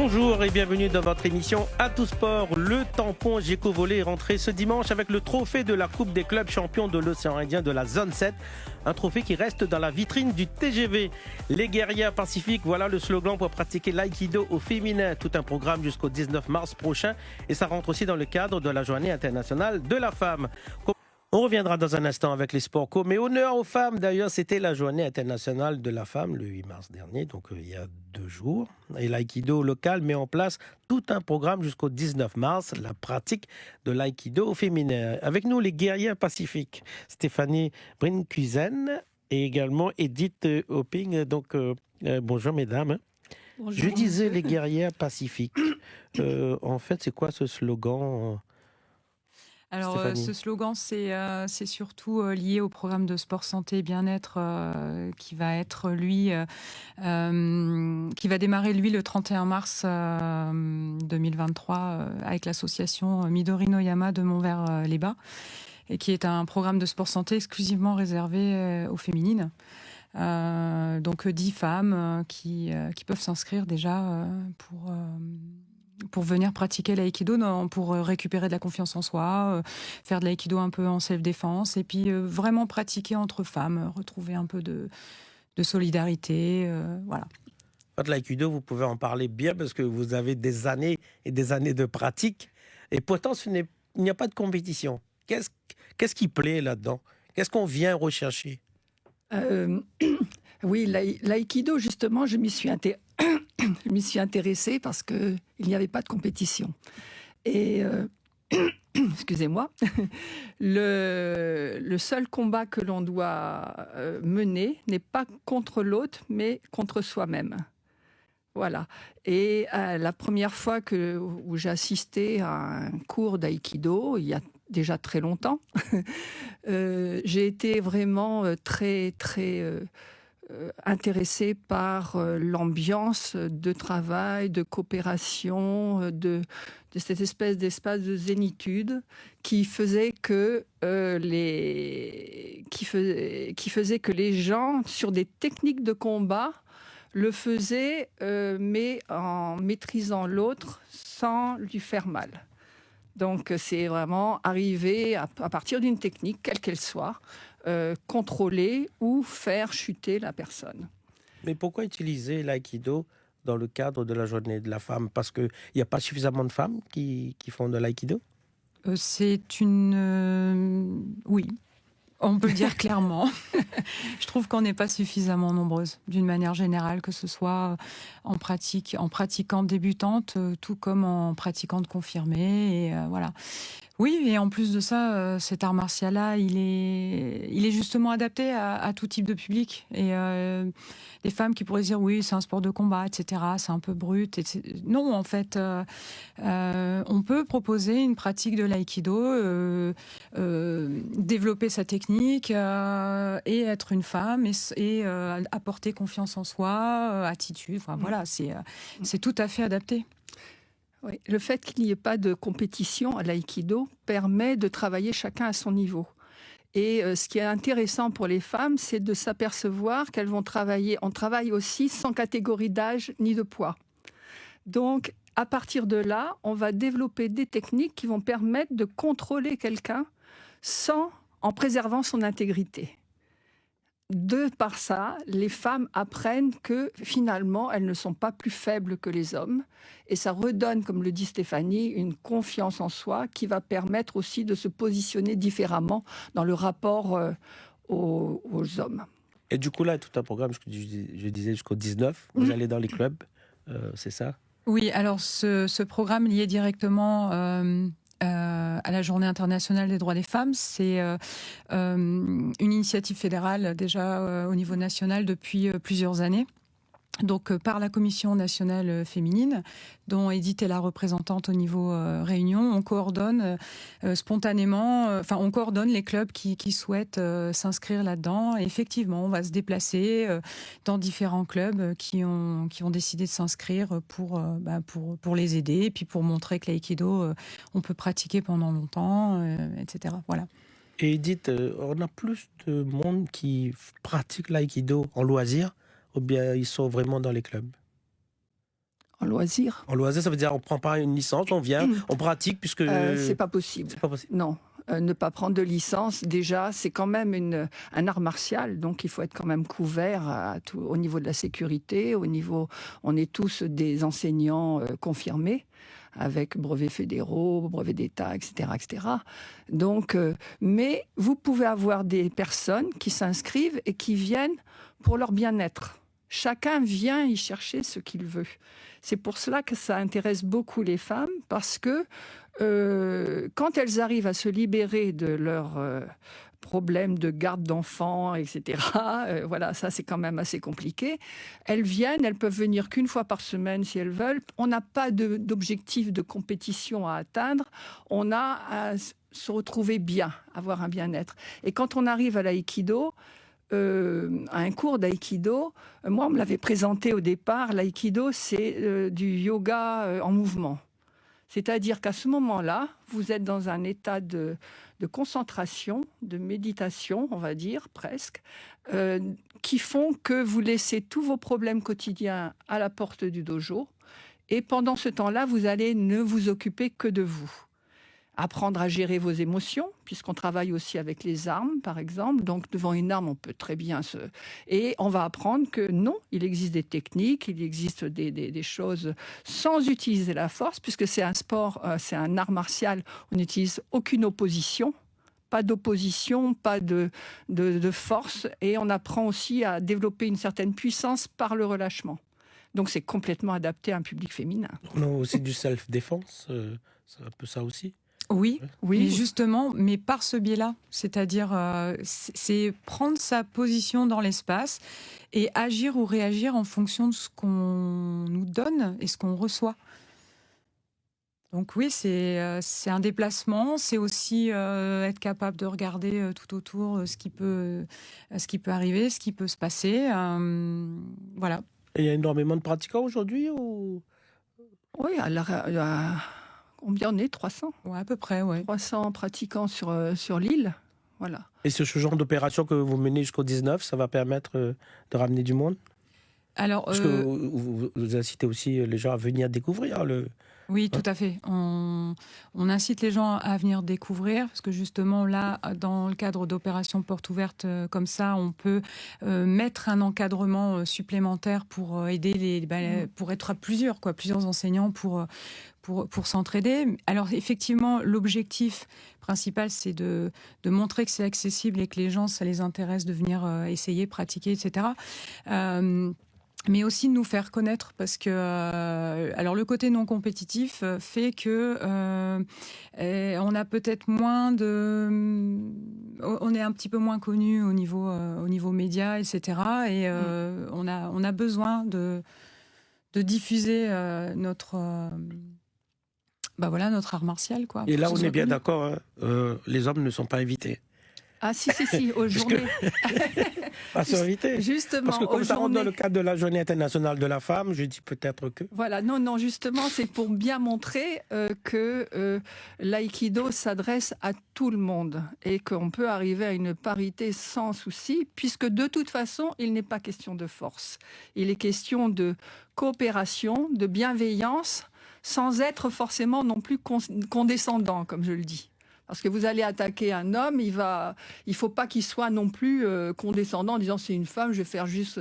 Bonjour et bienvenue dans votre émission À tout sport. Le tampon Géco Volley est rentré ce dimanche avec le trophée de la Coupe des clubs champions de l'océan Indien de la zone 7. Un trophée qui reste dans la vitrine du TGV. Les guerrières pacifiques, voilà le slogan pour pratiquer l'aïkido au féminin. Tout un programme jusqu'au 19 mars prochain et ça rentre aussi dans le cadre de la Journée internationale de la femme. On reviendra dans un instant avec les sports co, mais honneur aux femmes. D'ailleurs, c'était la Journée internationale de la femme le 8 mars dernier, donc il y a 2 jours. Et l'aïkido local met en place tout un programme jusqu'au 19 mars, la pratique de l'aïkido au féminin. Avec nous, les guerrières pacifiques, Stéphanie Brinkuisen et également Edith Hopping. Donc, bonjour mesdames. Bonjour. Je disais les guerrières pacifiques. En fait, c'est quoi ce slogan Alors, ce slogan, c'est surtout lié au programme de sport santé et bien-être qui va être, lui, qui va démarrer, lui, le 31 mars 2023 avec l'association Midori no Yama de Montvert-les-Bas, et qui est un programme de sport santé exclusivement réservé aux féminines. Donc 10 femmes qui peuvent s'inscrire déjà pour venir pratiquer l'aïkido, pour récupérer de la confiance en soi, faire de l'aïkido un peu en self-défense, et puis vraiment pratiquer entre femmes, retrouver un peu de solidarité, voilà. L'aïkido, vous pouvez en parler bien parce que vous avez des années et des années de pratique, et pourtant il n'y a pas de compétition. Qu'est-ce qui plaît là-dedans? Qu'est-ce qu'on vient rechercher? Oui, l'aïkido, justement, je m'y suis intéressée parce qu'il n'y avait pas de compétition. Et, excusez-moi, le seul combat que l'on doit mener n'est pas contre l'autre, mais contre soi-même. Voilà. Et la première fois où j'ai assisté à un cours d'aïkido, il y a déjà très longtemps, j'ai été vraiment très, très intéressée par l'ambiance de travail, de coopération, de cette espèce d'espace de zénitude qui faisait que les gens, sur des techniques de combat, le faisaient, mais en maîtrisant l'autre sans lui faire mal. Donc c'est vraiment arriver à partir d'une technique, quelle qu'elle soit, contrôler ou faire chuter la personne. Mais pourquoi utiliser l'aïkido dans le cadre de la journée de la femme? Parce qu'il n'y a pas suffisamment de femmes qui font de l'aïkido? Oui, on peut le dire clairement. Je trouve qu'on n'est pas suffisamment nombreuses, d'une manière générale, que ce soit en pratiquante débutante, tout comme en pratiquante confirmée, et voilà. Oui, et en plus de ça, cet art martial-là, il est justement adapté à tout type de public. Et les femmes qui pourraient dire oui, c'est un sport de combat, etc., c'est un peu brut. Non, en fait, on peut proposer une pratique de l'aïkido, développer sa technique et être une femme et apporter confiance en soi, attitude. Enfin, voilà, c'est tout à fait adapté. Oui, le fait qu'il n'y ait pas de compétition à l'aïkido permet de travailler chacun à son niveau. Et ce qui est intéressant pour les femmes, c'est de s'apercevoir qu'elles vont travailler. On travaille aussi sans catégorie d'âge ni de poids. Donc, à partir de là, on va développer des techniques qui vont permettre de contrôler quelqu'un en préservant son intégrité. De par ça, les femmes apprennent que finalement, elles ne sont pas plus faibles que les hommes. Et ça redonne, comme le dit Stéphanie, une confiance en soi qui va permettre aussi de se positionner différemment dans le rapport aux hommes. Et du coup, là, tout un programme, je disais jusqu'au 19, vous allez dans les clubs, c'est ça? Oui, alors ce programme lié directement à la Journée internationale des droits des femmes, c'est une initiative fédérale déjà au niveau national depuis plusieurs années. Donc par la Commission nationale féminine, dont Edith est la représentante au niveau Réunion, on coordonne spontanément, on coordonne les clubs qui souhaitent s'inscrire là-dedans. Et effectivement, on va se déplacer dans différents clubs qui ont décidé de s'inscrire pour les aider, et puis pour montrer que l'aïkido, on peut pratiquer pendant longtemps, etc. Voilà. Et Edith, on a plus de monde qui pratique l'aïkido en loisir, ou bien ils sont vraiment dans les clubs? En loisir. En loisir, ça veut dire on ne prend pas une licence, on vient, on pratique puisque... C'est pas possible. C'est pas possible. Non. Ne pas prendre de licence, déjà, c'est quand même un art martial, donc il faut être quand même couvert au niveau de la sécurité, on est tous des enseignants confirmés, avec brevets fédéraux, brevets d'État, etc., etc. Donc, mais vous pouvez avoir des personnes qui s'inscrivent et qui viennent pour leur bien-être. Chacun vient y chercher ce qu'il veut. C'est pour cela que ça intéresse beaucoup les femmes, parce que quand elles arrivent à se libérer de leurs problèmes de garde d'enfants, etc., voilà, ça c'est quand même assez compliqué, elles peuvent venir qu'une fois par semaine si elles veulent. On n'a pas d'objectif de compétition à atteindre, on a à se retrouver bien, avoir un bien-être. Et quand on arrive à l'aïkido, à un cours d'aïkido, moi on me l'avait présenté au départ, l'aïkido c'est du yoga en mouvement. C'est-à-dire qu'à ce moment-là, vous êtes dans un état de concentration, de méditation, on va dire, presque, qui font que vous laissez tous vos problèmes quotidiens à la porte du dojo. Et pendant ce temps-là, vous allez ne vous occuper que de vous. Apprendre à gérer vos émotions, puisqu'on travaille aussi avec les armes, par exemple. Donc, devant une arme, on peut très bien se... Et on va apprendre que non, il existe des techniques, il existe des choses sans utiliser la force, puisque c'est un sport, c'est un art martial, on n'utilise aucune opposition. Pas d'opposition, pas de force. Et on apprend aussi à développer une certaine puissance par le relâchement. Donc, c'est complètement adapté à un public féminin. On a aussi du self-défense, c'est un peu ça aussi. Oui, mais justement, mais par ce biais-là, c'est-à-dire c'est prendre sa position dans l'espace et agir ou réagir en fonction de ce qu'on nous donne et ce qu'on reçoit. Donc oui, c'est un déplacement, c'est aussi être capable de regarder tout autour ce qui peut arriver, ce qui peut se passer. Voilà. Et il y a énormément de pratiquants aujourd'hui ou... Oui, combien on est 300 Ouais, à peu près, ouais. 300 pratiquants sur l'île, voilà. Et ce genre d'opération que vous menez jusqu'au 19, ça va permettre de ramener du monde? Alors, parce que vous incitez aussi les gens à venir découvrir Oui, tout à fait. On incite les gens à venir découvrir, parce que justement, là, dans le cadre d'opérations portes ouvertes comme ça, on peut mettre un encadrement supplémentaire pour aider pour être à plusieurs enseignants pour s'entraider. Alors, effectivement, l'objectif principal, c'est de montrer que c'est accessible et que les gens, ça les intéresse de venir essayer, pratiquer, etc. Mais aussi de nous faire connaître, parce que alors le côté non compétitif fait que on a peut-être moins on est un petit peu moins connu au niveau média, etc. Et on a besoin de diffuser notre art martial, quoi. Et là, on est bien d'accord, les hommes ne sont pas invités. Ah si, aux journées. Pas s'inviter. Justement, parce que comme ça rentre dans le cadre de la Journée internationale de la femme, je dis peut-être que... Voilà, non, justement, c'est pour bien montrer que l'aïkido s'adresse à tout le monde et qu'on peut arriver à une parité sans souci, puisque de toute façon, il n'est pas question de force. Il est question de coopération, de bienveillance, sans être forcément non plus condescendant, comme je le dis. Parce que vous allez attaquer un homme, il faut pas qu'il soit non plus condescendant en disant c'est une femme, je vais faire juste...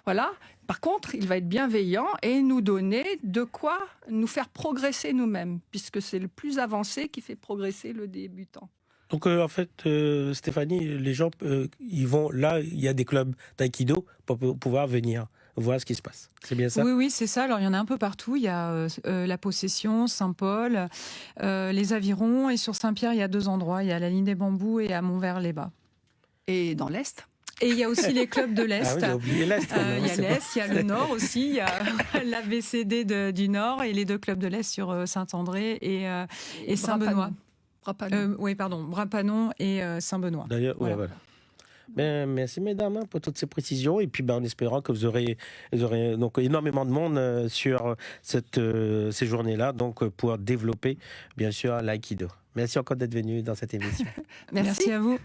Voilà. Par contre, il va être bienveillant et nous donner de quoi nous faire progresser nous-mêmes, puisque c'est le plus avancé qui fait progresser le débutant. Donc en fait, Stéphanie, les gens, ils vont là, il y a des clubs d'aïkido pour pouvoir venir voir ce qui se passe. C'est bien ça? Oui, c'est ça. Alors, il y en a un peu partout. Il y a La Possession, Saint-Paul, les Avirons. Et sur Saint-Pierre, il y a 2 endroits. Il y a la Ligne des Bambous et à Montvert-les-Bas. Et dans l'Est? Et il y a aussi les clubs de l'Est. Ah oui, j'ai oublié l'Est. Il y a l'Est, il y a le Nord aussi. Il y a l'ABCD du Nord et les 2 clubs de l'Est sur Saint-André et Saint-Benoît. Brapanon et Saint-Benoît. D'ailleurs, voilà. Merci mesdames pour toutes ces précisions et puis en espérant que vous aurez donc énormément de monde sur ces journées-là donc pour développer bien sûr l'aïkido. Merci encore d'être venu dans cette émission. Merci à vous.